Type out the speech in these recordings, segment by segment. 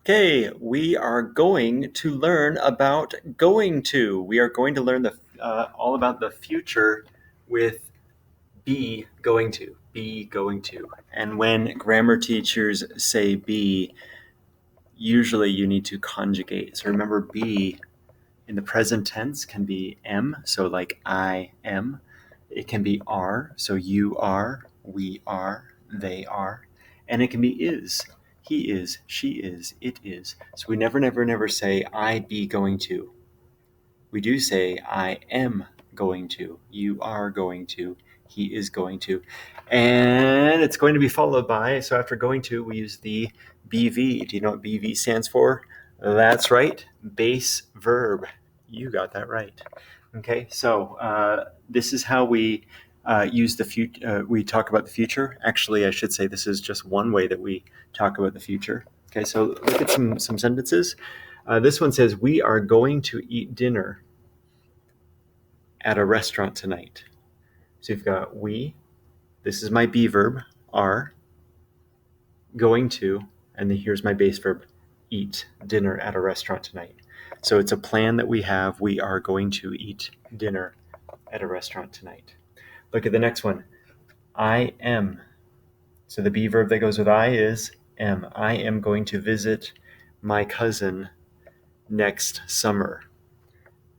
Okay, we are going to learn about going to. We are going to learn all about the future with be going to. Be going to. And when grammar teachers say be, usually you need to conjugate. So remember, be in the present tense can be am, so like I am. It can be are, so you are, we are, they are. And it can be is. He is, she is, it is. So we never say I be going to. We do say I am going to, you are going to, he is going to. And it's going to be followed by, so after going to, we use the BV. Do you know what BV stands for? That's right, base verb. You got that right. Okay, so this is how we use the future. We talk about the future. Actually, I should say this is just one way that we talk about the future. Okay, so look at some sentences. This one says, we are going to eat dinner at a restaurant tonight. So you've got we, this is my be verb, are, going to, and then here's my base verb, eat dinner at a restaurant tonight. So it's a plan that we have. We are going to eat dinner at a restaurant tonight. Look at the next one. I am. So the be verb that goes with I is am. I am going to visit my cousin next summer.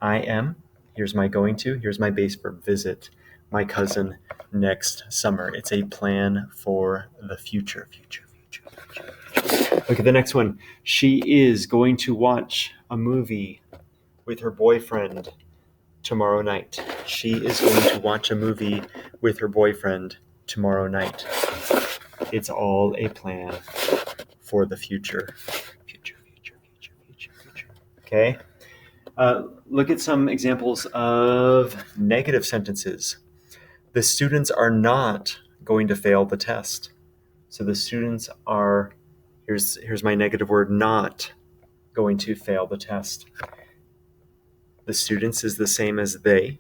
I am. Here's my going to. Here's my base verb, visit my cousin next summer. It's a plan for the future. Look at the next one. She is going to watch a movie with her boyfriend tomorrow night. She is going to watch a movie with her boyfriend tomorrow night. It's all a plan for the future. Okay? Look at some examples of negative sentences. The students are not going to fail the test. So the students are, here's my negative word, not going to fail the test. The students is the same as they.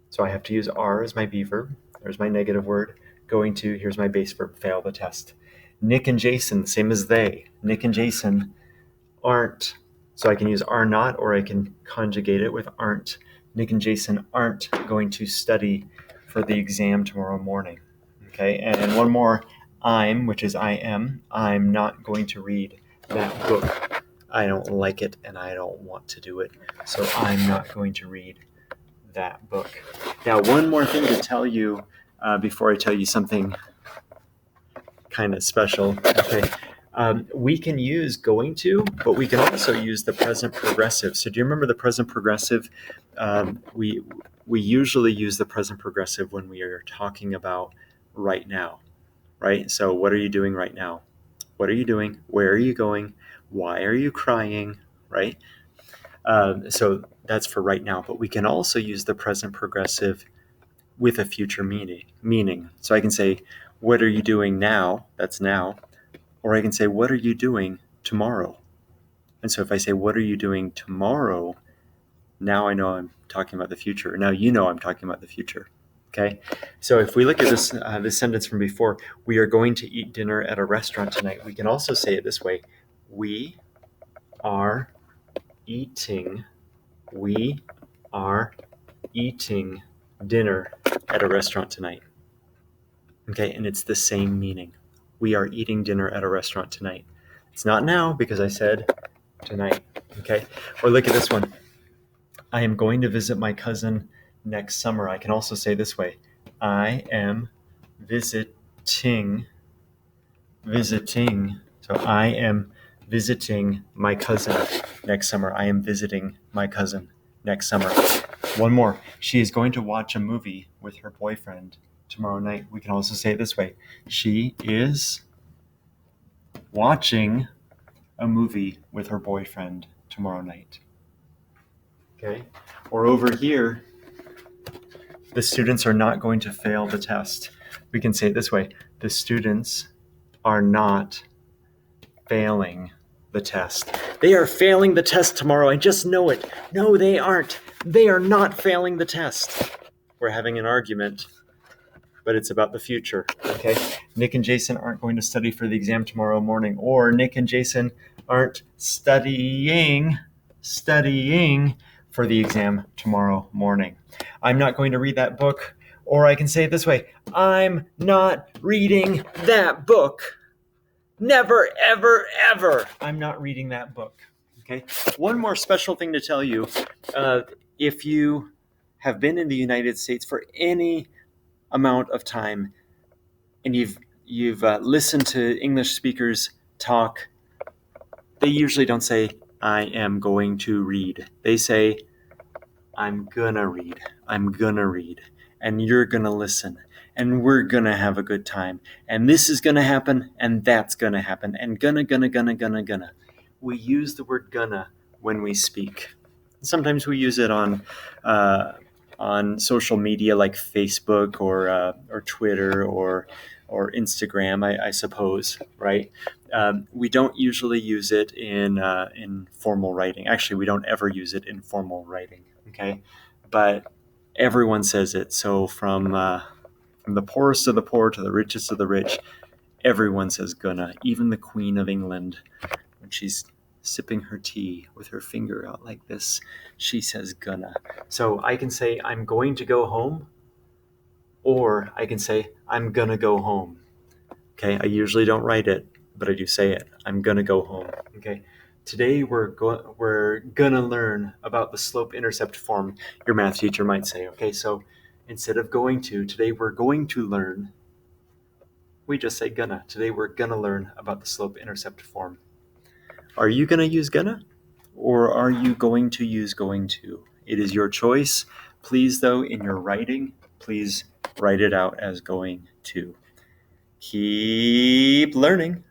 So I have to use are as my be verb. There's my negative word. Going to, here's my base verb, fail the test. Nick and Jason, same as they. Nick and Jason aren't. So I can use are not, or I can conjugate it with aren't. Nick and Jason aren't going to study for the exam tomorrow morning. Okay, and one more, I'm, which is I am. I'm not going to read that book. I don't like it and I don't want to do it. So I'm not going to read that book. Now, one more thing to tell you before I tell you something kind of special. Okay. We can use going to, but we can also use the present progressive. So do you remember the present progressive? We usually use the present progressive when we are talking about right now, right? So what are you doing right now? What are you doing? Where are you going? Why are you crying, right? So that's for right now, but we can also use the present progressive with a future meaning. So I can say, what are you doing now? That's now. Or I can say, what are you doing tomorrow? And so if I say, what are you doing tomorrow? Now I know I'm talking about the future. Now you know I'm talking about the future. Okay? So if we look at this sentence from before, we are going to eat dinner at a restaurant tonight. We can also say it this way. We are eating dinner at a restaurant tonight. Okay, and it's the same meaning. We are eating dinner at a restaurant tonight. It's not now because I said tonight. Okay, or look at this one. I am going to visit my cousin next summer. I can also say this way. I am visiting. So I am visiting my cousin next summer. I am visiting my cousin next summer. One more. She is going to watch a movie with her boyfriend tomorrow night. We can also say it this way. She is watching a movie with her boyfriend tomorrow night. Okay? Or over here, the students are not going to fail the test. We can say it this way. The students are not failing the test. They are failing the test tomorrow. I just know it. No, they aren't. They are not failing the test. We're having an argument. but it's about the future. Okay, Nick and Jason aren't going to study for the exam tomorrow morning, or Nick and Jason aren't studying for the exam tomorrow morning. I'm not going to read that book, or I can say it this way: I'm not reading that book. Never, ever, ever. I'm not reading that book. Okay. One more special thing to tell you: if you have been in the United States for any amount of time, and you've listened to English speakers talk, they usually don't say, I am going to read. They say, I'm gonna read. I'm gonna read. And you're gonna listen. And we're gonna have a good time. And this is gonna happen, and that's gonna happen. And gonna. We use the word gonna when we speak. Sometimes we use it on social media like Facebook or Twitter or Instagram, I suppose, right? We don't usually use it in formal writing. Actually, we don't ever use it in formal writing. Okay, but everyone says it. So from the poorest of the poor to the richest of the rich, everyone says gonna. Even the Queen of England, when she's sipping her tea with her finger out like this, she says gonna. So I can say I'm going to go home, or I can say I'm gonna go home. Okay, I usually don't write it, but I do say it. I'm gonna go home. Okay. Today we're gonna learn about the slope-intercept form, your math teacher might say. Okay, so instead of going to, today we're going to learn. We just say gonna. Today we're gonna learn about the slope-intercept form. Are you gonna use gonna, or are you going to use going to? It is your choice. Please, though, in your writing, please write it out as going to. Keep learning.